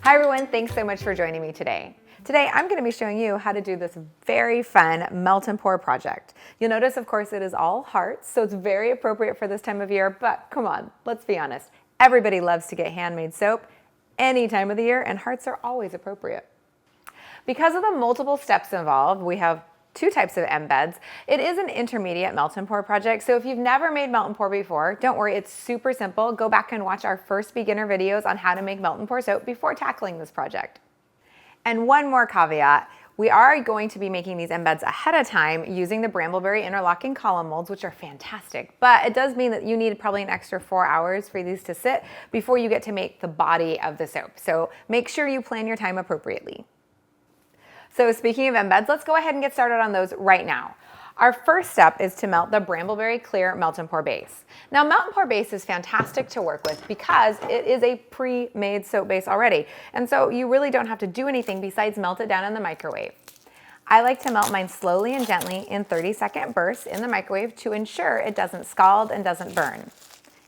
Hi everyone, thanks so much for joining me today. Today I'm going to be showing you how to do this very fun melt and pour project. You'll notice, of course, it is all hearts, so it's very appropriate for this time of year, but come on, let's be honest. Everybody loves to get handmade soap any time of the year, and hearts are always appropriate. Because of the multiple steps involved, we have two types of embeds. It is an intermediate melt and pour project, so if you've never made melt and pour before, don't worry, it's super simple. Go back and watch our first beginner videos on how to make melt and pour soap before tackling this project. And one more caveat, we are going to be making these embeds ahead of time using the Bramble Berry interlocking column molds, which are fantastic, but it does mean that you need probably an extra 4 hours for these to sit before you get to make the body of the soap. So make sure you plan your time appropriately. So speaking of embeds, let's go ahead and get started on those right now. Our first step is to melt the Bramble Berry Clear Melt and Pour Base. Now, melt and pour base is fantastic to work with because it is a pre-made soap base already. And so you really don't have to do anything besides melt it down in the microwave. I like to melt mine slowly and gently in 30-second bursts in the microwave to ensure it doesn't scald and doesn't burn.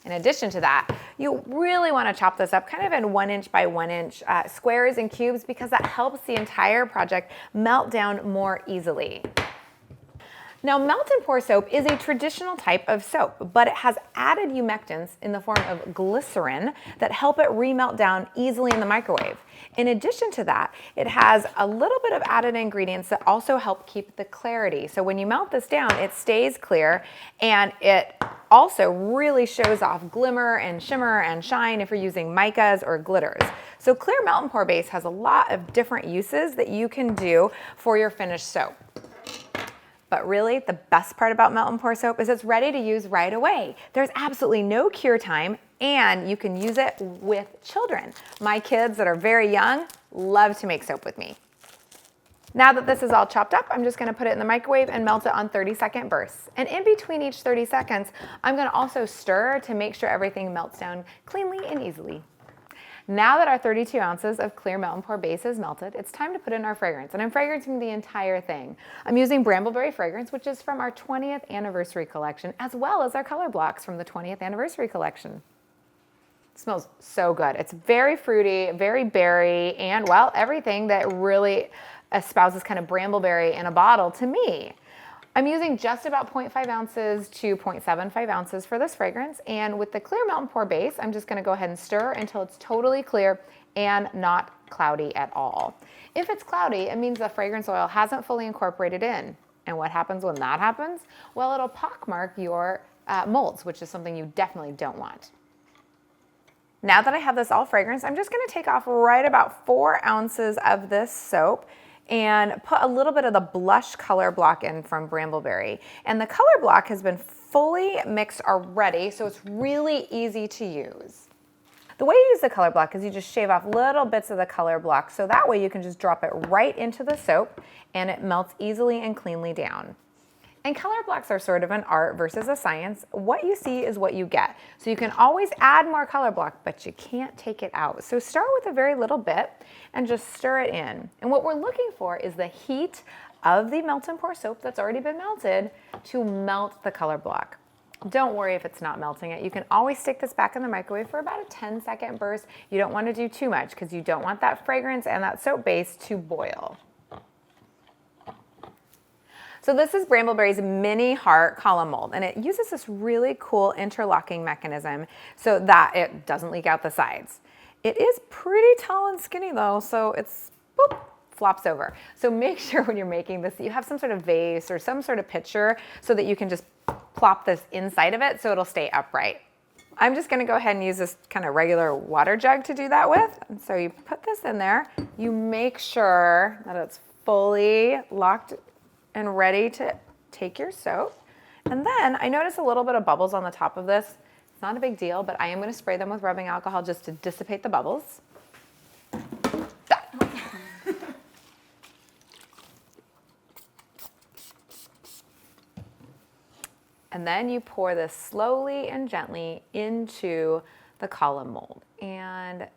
In addition to that, you really want to chop this up kind of in 1 inch by 1 inch squares and cubes because that helps the entire project melt down more easily. Now, melt and pour soap is a traditional type of soap, but it has added humectants in the form of glycerin that help it remelt down easily in the microwave. In addition to that, it has a little bit of added ingredients that also help keep the clarity. So when you melt this down, it stays clear, and it also really shows off glimmer and shimmer and shine if you're using micas or glitters. So Clear Melt and Pour Base has a lot of different uses that you can do for your finished soap. But really, the best part about melt and pour soap is it's ready to use right away. There's absolutely no cure time, and you can use it with children. My kids that are very young love to make soap with me. Now that this is all chopped up, I'm just going to put it in the microwave and melt it on 30-second bursts. And in between each 30 seconds, I'm going to also stir to make sure everything melts down cleanly and easily. Now that our 32 ounces of Clear Melt and Pour Base is melted, it's time to put in our fragrance, and I'm fragrancing the entire thing. I'm using Bramble Berry Fragrance, which is from our 20th anniversary collection, as well as our color blocks from the 20th anniversary collection. It smells so good. It's very fruity, very berry, and well, everything that really espouses kind of brambleberry in a bottle to me. I'm using just about 0.5 ounces to 0.75 ounces for this fragrance, and with the Clear Melt and Pour Base, I'm just going to go ahead and stir until it's totally clear and not cloudy at all. If it's cloudy, it means the fragrance oil hasn't fully incorporated in. And what happens when that happens? Well, it'll pockmark your molds, which is something you definitely don't want. Now that I have this all fragrance, I'm just going to take off right about 4 ounces of this soap and put a little bit of the blush color block in from Brambleberry. And the color block has been fully mixed already, so it's really easy to use. The way you use the color block is you just shave off little bits of the color block, so that way you can just drop it right into the soap and it melts easily and cleanly down. And color blocks are sort of an art versus a science. What you see is what you get. So you can always add more color block, but you can't take it out. So start with a very little bit and just stir it in. And what we're looking for is the heat of the melt and pour soap that's already been melted to melt the color block. Don't worry if it's not melting it. You can always stick this back in the microwave for about a 10-second burst. You don't want to do too much because you don't want that fragrance and that soap base to boil. So this is Brambleberry's mini heart column mold, and it uses this really cool interlocking mechanism so that it doesn't leak out the sides. It is pretty tall and skinny though, so it's boop, flops over. So make sure when you're making this that you have some sort of vase or some sort of pitcher so that you can just plop this inside of it so it'll stay upright. I'm just gonna go ahead and use this kind of regular water jug to do that with. And so you put this in there, you make sure that it's fully locked and ready to take your soap. And then I notice a little bit of bubbles on the top of this. It's not a big deal, but I am going to spray them with rubbing alcohol just to dissipate the bubbles. And then you pour this slowly and gently into the column mold. And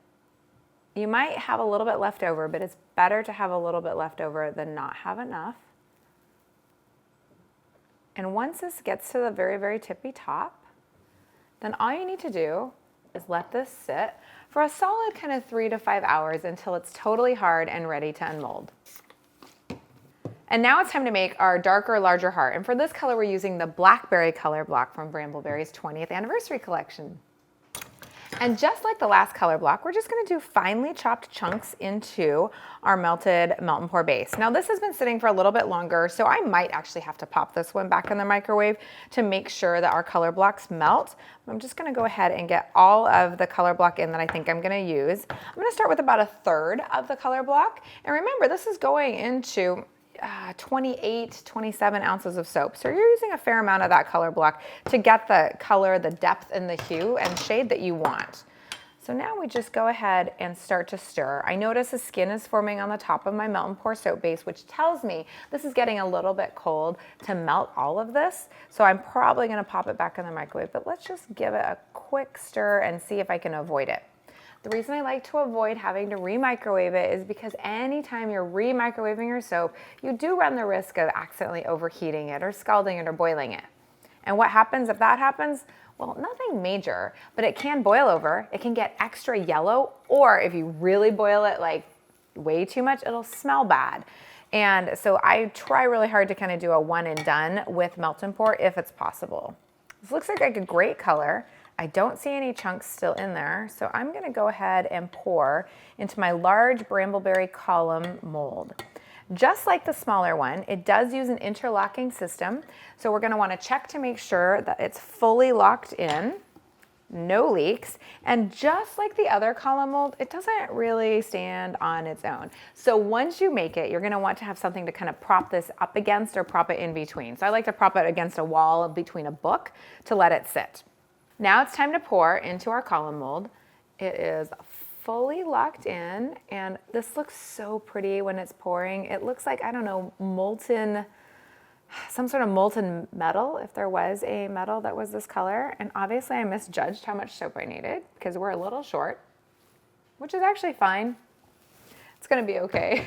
you might have a little bit left over, but it's better to have a little bit left over than not have enough. And once this gets to the very, very tippy top, then all you need to do is let this sit for a solid kind of 3 to 5 hours until it's totally hard and ready to unmold. And now it's time to make our darker, larger heart. And for this color, we're using the Blackberry color block from Bramble Berry's 20th anniversary collection. And just like the last color block, we're just gonna do finely chopped chunks into our melted melt and pour base. Now this has been sitting for a little bit longer, so I might actually have to pop this one back in the microwave to make sure that our color blocks melt. I'm just gonna go ahead and get all of the color block in that I think I'm gonna use. I'm gonna start with about 1/3 of the color block. And remember, this is going into 28, 27 ounces of soap. So you're using a fair amount of that color block to get the color, the depth, and the hue and shade that you want. So now we just go ahead and start to stir. I notice the skin is forming on the top of my melt and pour soap base, which tells me this is getting a little bit cold to melt all of this. So I'm probably gonna pop it back in the microwave, but let's just give it a quick stir and see if I can avoid it. The reason I like to avoid having to re-microwave it is because anytime you're re-microwaving your soap, you do run the risk of accidentally overheating it or scalding it or boiling it. And what happens if that happens? Well, nothing major, but it can boil over, it can get extra yellow, or if you really boil it like way too much, it'll smell bad. And so I try really hard to kind of do a one and done with melt and pour if it's possible. This looks like a great color. I don't see any chunks still in there, so I'm gonna go ahead and pour into my large Brambleberry column mold. Just like the smaller one, it does use an interlocking system, so we're gonna wanna check to make sure that it's fully locked in, no leaks, and just like the other column mold, it doesn't really stand on its own. So once you make it, you're gonna want to have something to kind of prop this up against or prop it in between. So I like to prop it against a wall between a book to let it sit. Now it's time to pour into our column mold. It is fully locked in, and this looks so pretty when it's pouring. It looks like, I don't know, molten, some sort of molten metal, if there was a metal that was this color. And obviously I misjudged how much soap I needed because we're a little short, which is actually fine. It's gonna be okay.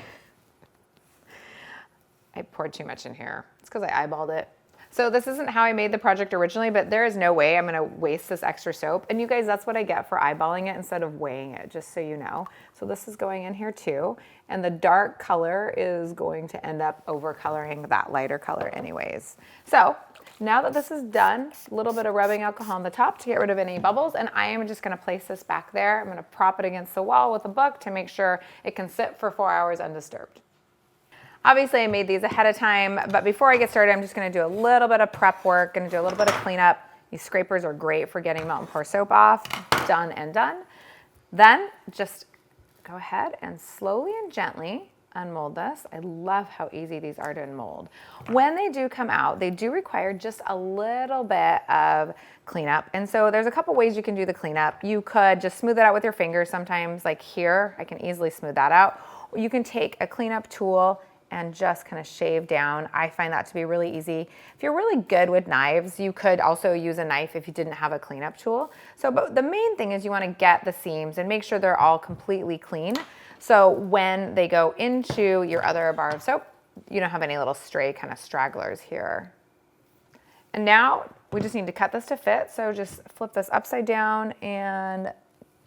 I poured too much in here. It's because I eyeballed it. So this isn't how I made the project originally, but there is no way I'm gonna waste this extra soap. And you guys, that's what I get for eyeballing it instead of weighing it, just so you know. So this is going in here too. And the dark color is going to end up overcoloring that lighter color anyways. So now that this is done, a little bit of rubbing alcohol on the top to get rid of any bubbles. And I am just gonna place this back there. I'm gonna prop it against the wall with a book to make sure it can sit for 4 hours undisturbed. Obviously I made these ahead of time, but before I get started, I'm just gonna do a little bit of prep work, gonna do a little bit of cleanup. These scrapers are great for getting melt and pour soap off, done and done. Then just go ahead and slowly and gently unmold this. I love how easy these are to unmold. When they do come out, they do require just a little bit of cleanup. And so there's a couple ways you can do the cleanup. You could just smooth it out with your fingers. Sometimes like here, I can easily smooth that out. Or you can take a cleanup tool and just kind of shave down. I find that to be really easy. If you're really good with knives, you could also use a knife if you didn't have a cleanup tool. So, but the main thing is you want to get the seams and make sure they're all completely clean. So when they go into your other bar of soap, you don't have any little stray kind of stragglers here. And now we just need to cut this to fit. So just flip this upside down, and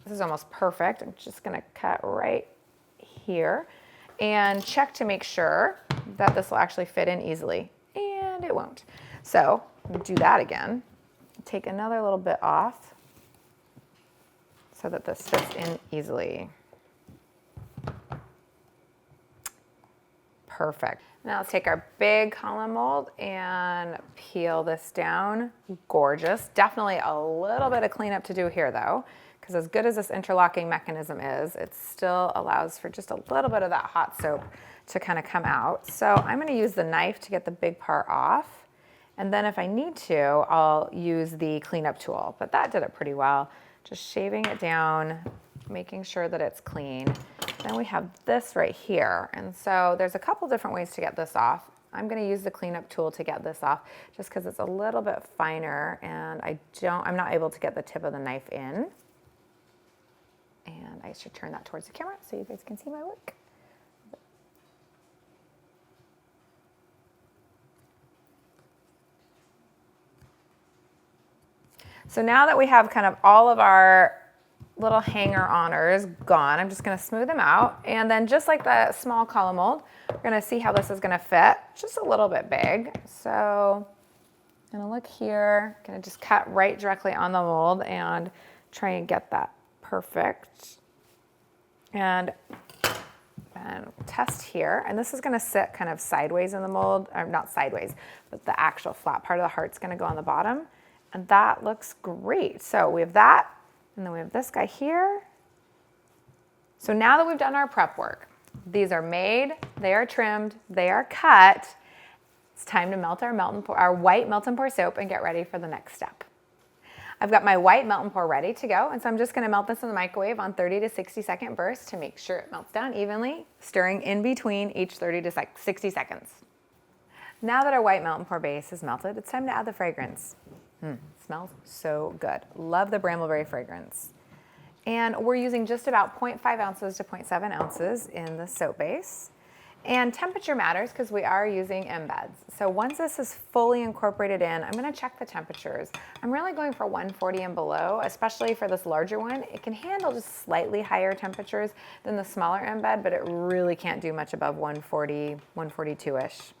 this is almost perfect. I'm just gonna cut right here and check to make sure that this will actually fit in easily, and it won't. So we'll do that again. Take another little bit off so that this fits in easily. Perfect. Now let's take our big column mold and peel this down. Gorgeous. Definitely a little bit of cleanup to do here though, because as good as this interlocking mechanism is, it still allows for just a little bit of that hot soap to kind of come out. So I'm going to use the knife to get the big part off. And then if I need to, I'll use the cleanup tool. But that did it pretty well. Just shaving it down, making sure that it's clean. Then we have this right here. And so there's a couple different ways to get this off. I'm going to use the cleanup tool to get this off just because it's a little bit finer and I'm not able to get the tip of the knife in. And I should turn that towards the camera so you guys can see my work. So now that we have kind of all of our little hanger-oner is gone. I'm just gonna smooth them out. And then just like the small column mold, we're gonna see how this is gonna fit. Just a little bit big. So I'm gonna look here, gonna just cut right directly on the mold and try and get that perfect. And test here. And this is gonna sit kind of sideways in the mold, or not sideways, but the actual flat part of the heart's gonna go on the bottom. And that looks great. So we have that, and then we have this guy here. So now that we've done our prep work, these are made, they are trimmed, they are cut. It's time to melt our white melt and pour soap and get ready for the next step. I've got my white melt and pour ready to go, and so I'm just gonna melt this in the microwave on 30 to 60 second bursts to make sure it melts down evenly, stirring in between each 30 to 60 seconds. Now that our white melt and pour base is melted, it's time to add the fragrance. Smells so good. Love the Bramble Berry fragrance. And we're using just about 0.5 ounces to 0.7 ounces in the soap base. And temperature matters because we are using embeds. So once this is fully incorporated in, I'm gonna check the temperatures. I'm really going for 140 and below, especially for this larger one. It can handle just slightly higher temperatures than the smaller embed, but it really can't do much above 140, 142-ish.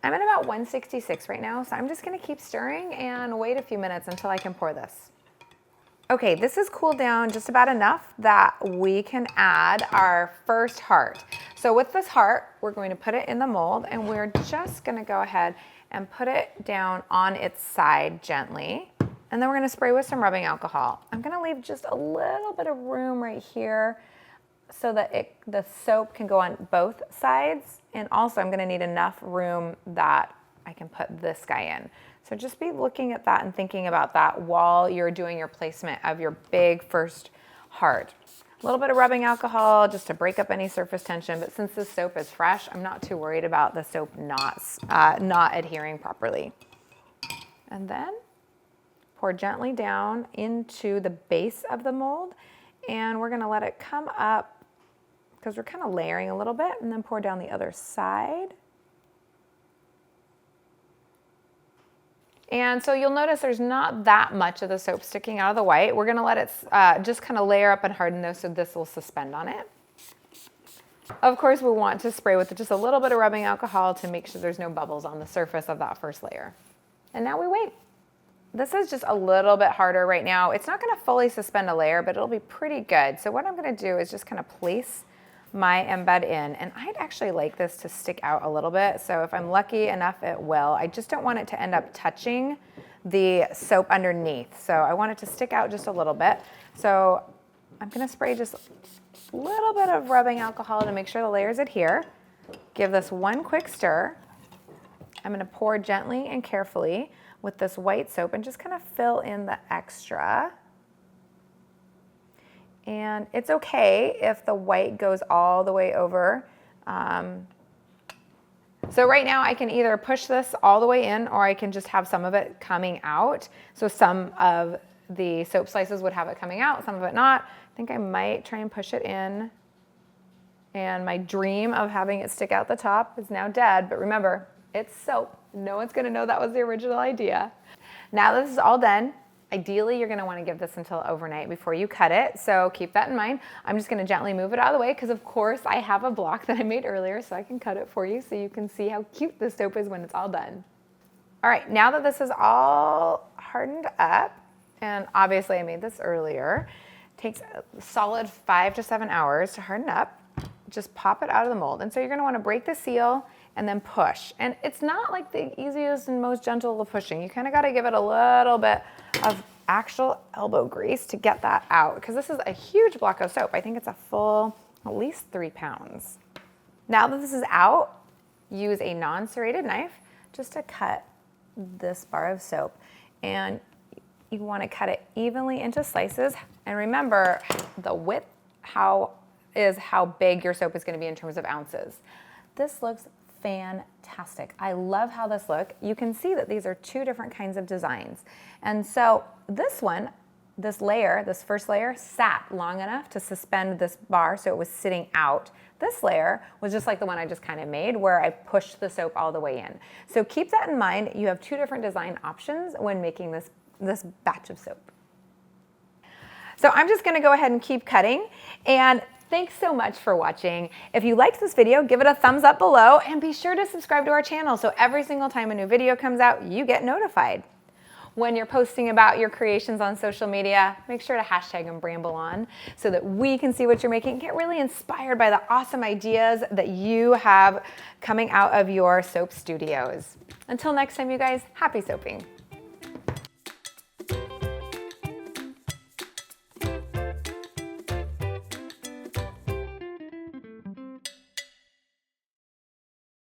I'm at about 166 right now, so I'm just gonna keep stirring and wait a few minutes until I can pour this. Okay, this has cooled down just about enough that we can add our first heart. So with this heart, we're going to put it in the mold, and we're just gonna go ahead and put it down on its side gently. And then we're gonna spray with some rubbing alcohol. I'm gonna leave just a little bit of room right here so that the soap can go on both sides. And also I'm gonna need enough room that I can put this guy in. So just be looking at that and thinking about that while you're doing your placement of your big first heart. A little bit of rubbing alcohol just to break up any surface tension, but since this soap is fresh, I'm not too worried about the soap not adhering properly. And then pour gently down into the base of the mold, and we're gonna let it come up because we're kind of layering a little bit, and then pour down the other side. And so you'll notice there's not that much of the soap sticking out of the white. We're gonna let it just kind of layer up and harden though, so this will suspend on it. Of course, we want to spray with just a little bit of rubbing alcohol to make sure there's no bubbles on the surface of that first layer. And now we wait. This is just a little bit harder right now. It's not gonna fully suspend a layer, but it'll be pretty good. So what I'm gonna do is just kind of place my embed in, and I'd actually like this to stick out a little bit. So if I'm lucky enough, it will. I just don't want it to end up touching the soap underneath. So I want it to stick out just a little bit. So I'm gonna spray just a little bit of rubbing alcohol to make sure the layers adhere. Give this one quick stir. I'm gonna pour gently and carefully with this white soap and just kind of fill in the extra. And it's okay if the white goes all the way over. So right now I can either push this all the way in, or I can just have some of it coming out. So some of the soap slices would have it coming out, some of it not. I think I might try and push it in. And my dream of having it stick out the top is now dead, but remember, it's soap. No one's gonna know that was the original idea. Now that this is all done, ideally, you're gonna wanna give this until overnight before you cut it, so keep that in mind. I'm just gonna gently move it out of the way because of course I have a block that I made earlier, so I can cut it for you so you can see how cute this soap is when it's all done. All right, now that this is all hardened up, and obviously I made this earlier, it takes a solid 5 to 7 hours to harden up. Just pop it out of the mold. And so you're gonna wanna break the seal and then push. And it's not like the easiest and most gentle of pushing. You kind of got to give it a little bit of actual elbow grease to get that out, because this is a huge block of soap. I think it's a full, at least 3 pounds. Now that this is out, use a non-serrated knife just to cut this bar of soap. And you want to cut it evenly into slices. And remember, the width is how big your soap is going to be in terms of ounces. This looks fantastic. I love how this looks. You can see that these are 2 different kinds of designs. And so this one, this first layer sat long enough to suspend this bar so it was sitting out. This layer was just like the one I just kind of made where I pushed the soap all the way in. So keep that in mind. You have 2 different design options when making this batch of soap. So I'm just gonna go ahead and keep cutting, and thanks so much for watching. If you liked this video, give it a thumbs up below and be sure to subscribe to our channel so every single time a new video comes out, you get notified. When you're posting about your creations on social media, make sure to hashtag them Bramble on so that we can see what you're making. Get really inspired by the awesome ideas that you have coming out of your soap studios. Until next time, you guys, happy soaping.